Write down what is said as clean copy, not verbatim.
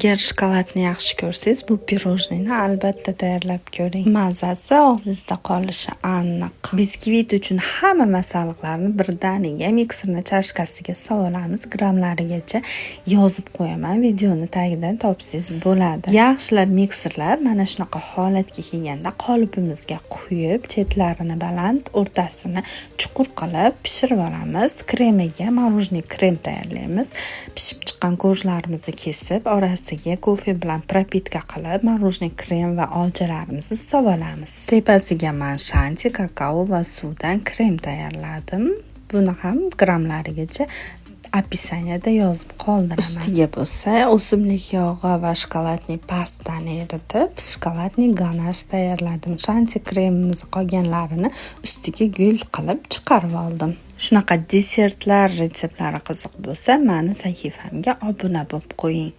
Agar shokoladni yaxshi ko'rsangiz, bu pirojnini albatta tayyorlab ko'ring. Mazasi og'zingizda qolishi aniq. Biskvit uchun hamma masalliqlarni birdaniga mikserni chashkasiga solamiz. Grammlarigacha yozib qo'yaman. Videoni tagidan topsangiz bo'ladi. Yaxshilab mikserlab, mana shunaqa holatga kelganda qolipimizga quyib, chetlarini baland, o'rtasini chuqur qilib pishirib olamiz. Kremiga morojniy krem tayyorlaymiz. Pishib chiqqan go'shtlarimizni kesib, orasiga kofe bilan propitka qilib, morojniy krem va olchalarimizni sovolamiz. Tepasiga men shanti, kakao va suvdan krem tayyorladim. Buni ham grammlarigacha opisaniyada yozib qoldiraman. Ustiga bo'lsa o'simlik yog'i va shokoladli pastani eritib, shokoladli ganash tayyorladim. Shanti kremimiz qolganlarini ustiga gul qilib chiqarib oldim. Shunaqa desertlar retseptlari qiziq bo'lsa, meni sahifamga obuna bo'lib qo'ying.